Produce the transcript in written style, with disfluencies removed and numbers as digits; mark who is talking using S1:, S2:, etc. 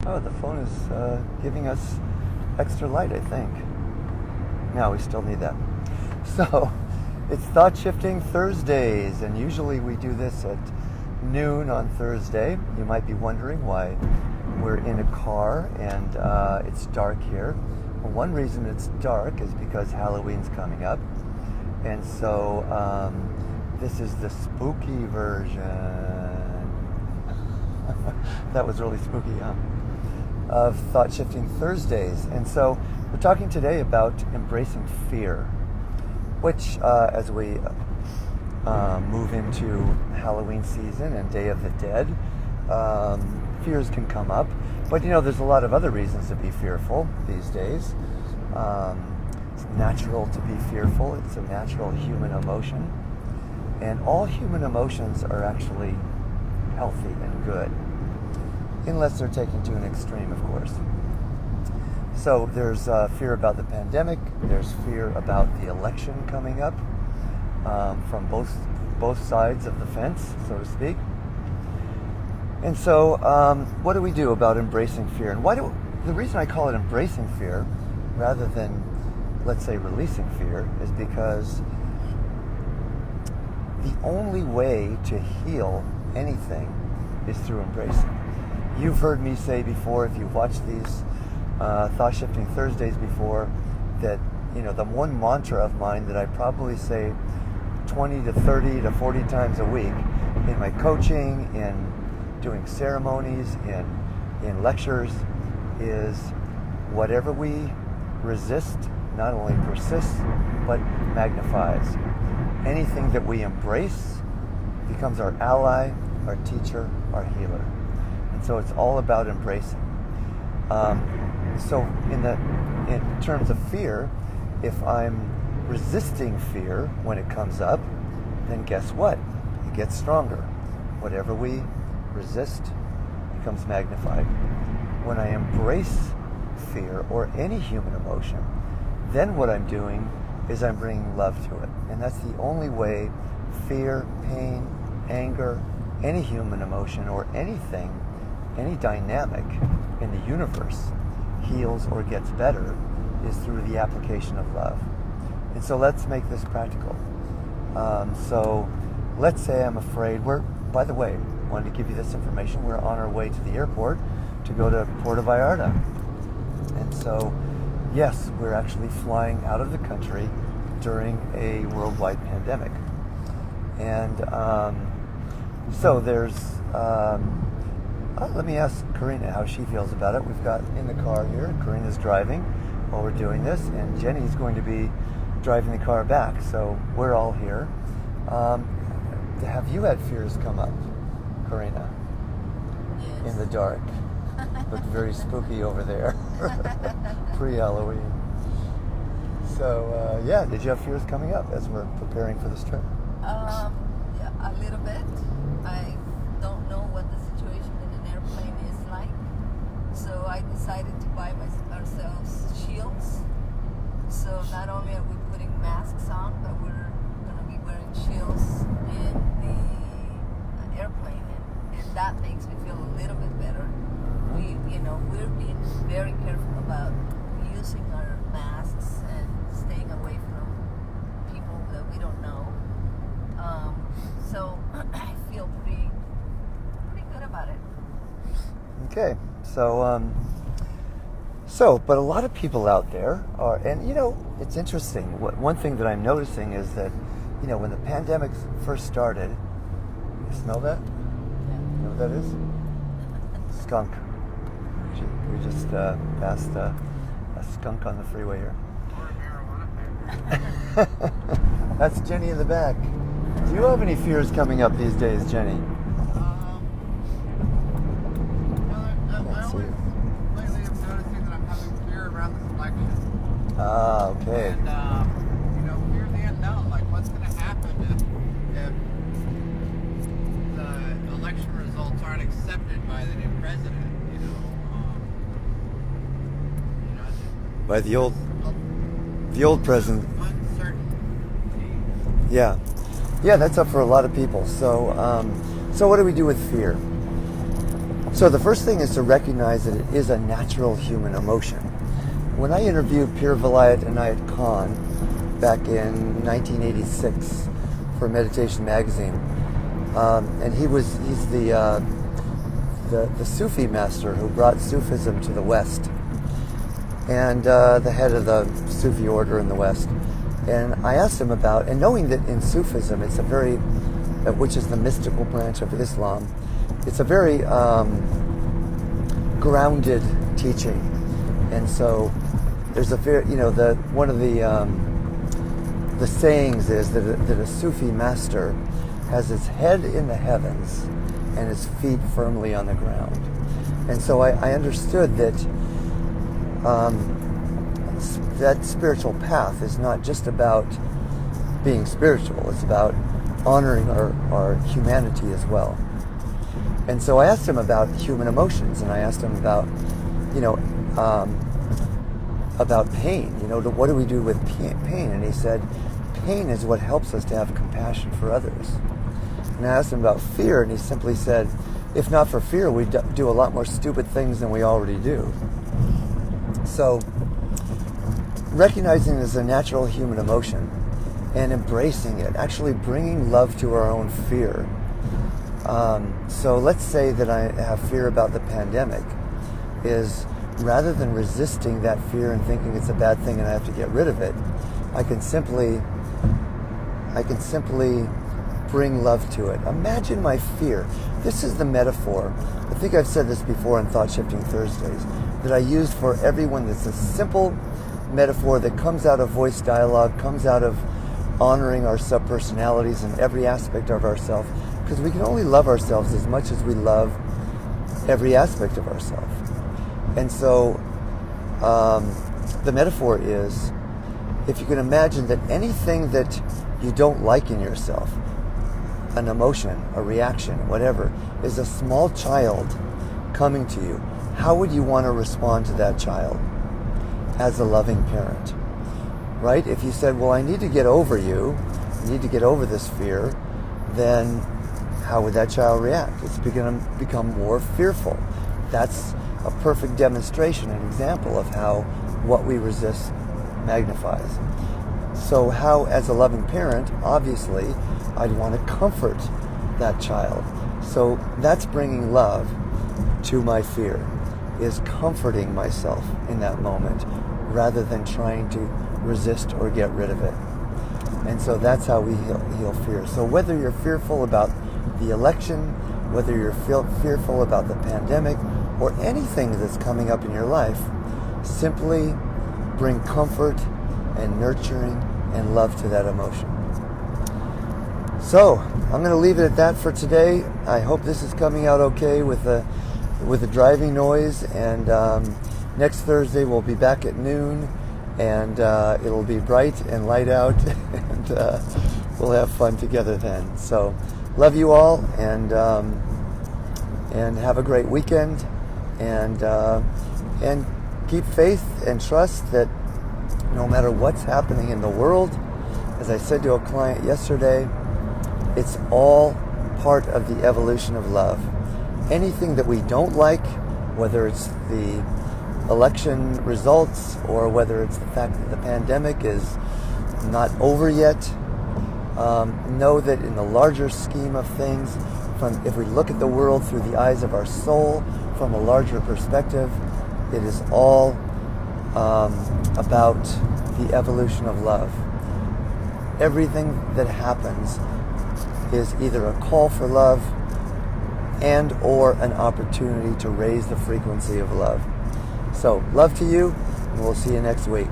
S1: Oh, the phone is giving us extra light, I think. No, we still need that. So, it's Thought Shifting Thursdays, and usually we do this at noon on Thursday. You might be wondering why we're in a car and it's dark here. Well, one reason it's dark is because Halloween's coming up. And so this is the spooky version. That was really spooky, huh? Of Thought Shifting Thursdays. And so we're talking today about embracing fear, which as we move into Halloween season and Day of the Dead, fears can come up. But there's a lot of other reasons to be fearful these days. It's natural to be fearful. It's a natural human emotion. And all human emotions are actually healthy and good, unless they're taken to an extreme, of course. So there's fear about the pandemic. There's fear about the election coming up from both sides of the fence, so to speak. And so what do we do about embracing fear? And the reason I call it embracing fear rather than, let's say, releasing fear is because the only way to heal anything is through embracing. You've heard me say before, if you've watched these Thought Shifting Thursdays before, that the one mantra of mine that I probably say 20 to 30 to 40 times a week in my coaching, in doing ceremonies, in lectures, is whatever we resist not only persists but magnifies. Anything that we embrace becomes our ally, our teacher, our healer. And so it's all about embracing. So in terms of fear, if I'm resisting fear when it comes up, then guess what? It gets stronger. Whatever we resist becomes magnified. When I embrace fear or any human emotion, then what I'm doing is I'm bringing love to it. And that's the only way fear, pain, anger, any human emotion or anything, any dynamic in the universe heals or gets better is through the application of love. And so let's make this practical. So let's say I'm afraid. By the way, wanted to give you this information. We're on our way to the airport to go to Puerto Vallarta. And so, yes, we're actually flying out of the country during a worldwide pandemic. And so there's, let me ask Karina how she feels about it. We've got in the car here, Karina's driving while we're doing this, and Jenny's going to be driving the car back. So we're all here. Have you had fears come up, Karina?
S2: Yes.
S1: In the dark. Looked very spooky over there. Pre-Halloween. So, did you have fears coming up as we're preparing for this trip?
S2: Yeah, a little bit. I don't know what the situation in an airplane is like. So I decided to buy ourselves shields. So not only are we putting masks on, but we're going to be wearing shields in the airplane. And that makes me feel a little bit better. We're being very careful about using our masks and staying away from people that we don't know. So I feel pretty good about it.
S1: Okay, but a lot of people out there are, and it's interesting. One thing that I'm noticing is that, when the pandemic first started, you smell that?
S2: Yeah.
S1: You know what that is? Skunk. We just passed a skunk on the freeway here.
S3: Or marijuana.
S1: That's Jenny in the back. Do you have any fears coming up these days, Jenny?
S3: Lately I'm noticing that I'm having fear around this election.
S1: Ah, okay.
S3: And, fear of the unknown. Like, what's going to happen if the election results aren't accepted by the new president?
S1: By the old president.
S3: Uncertainty.
S1: Yeah, that's up for a lot of people. So what do we do with fear? So the first thing is to recognize that it is a natural human emotion. When I interviewed Pir Vilayat Inayat Khan back in 1986 for Meditation Magazine, and he's the Sufi master who brought Sufism to the West, and the head of the Sufi order in the West. And I asked him about, and knowing that in Sufism it's a very, which is the mystical branch of Islam, it's a very grounded teaching. And so there's a very, one of the sayings is that a Sufi master has his head in the heavens and his feet firmly on the ground. And so I understood that that spiritual path is not just about being spiritual, it's about honoring our humanity as well. And so I asked him about human emotions, and I asked him about pain. What do we do with pain? And he said, pain is what helps us to have compassion for others. And I asked him about fear, and he simply said, if not for fear, we'd do a lot more stupid things than we already do. So recognizing it as a natural human emotion and embracing it, actually bringing love to our own fear. So let's say that I have fear about the pandemic, is rather than resisting that fear and thinking it's a bad thing and I have to get rid of it, I can simply bring love to it. Imagine my fear. This is the metaphor. I think I've said this before on Thought Shifting Thursdays, that I use for everyone. That's a simple metaphor that comes out of voice dialogue, comes out of honoring our subpersonalities in every aspect of ourselves, because we can only love ourselves as much as we love every aspect of ourselves. And so the metaphor is, if you can imagine that anything that you don't like in yourself, an emotion, a reaction, whatever, is a small child coming to you, how would you want to respond to that child as a loving parent? Right? If you said, well, I need to get over you, I need to get over this fear, then how would that child react? It's going to become more fearful. That's a perfect demonstration, an example of how what we resist magnifies. So how, as a loving parent, obviously, I'd want to comfort that child. So that's bringing love to my fear, is comforting myself in that moment rather than trying to resist or get rid of it. And so that's how we heal fear. So whether you're fearful about the election, whether you're fearful about the pandemic, or anything that's coming up in your life, simply bring comfort and nurturing and love to that emotion. So I'm going to leave it at that for today. I hope this is coming out okay with the driving noise. And next Thursday we'll be back at noon, and it'll be bright and light out, and we'll have fun together then. So love you all, and have a great weekend, and keep faith and trust that no matter what's happening in the world, as I said to a client yesterday, it's all part of the evolution of love. Anything that we don't like, whether it's the election results or whether it's the fact that the pandemic is not over yet, know that in the larger scheme of things, if we look at the world through the eyes of our soul from a larger perspective, it is all about the evolution of love. Everything that happens is either a call for love and or an opportunity to raise the frequency of love. So love to you, and we'll see you next week.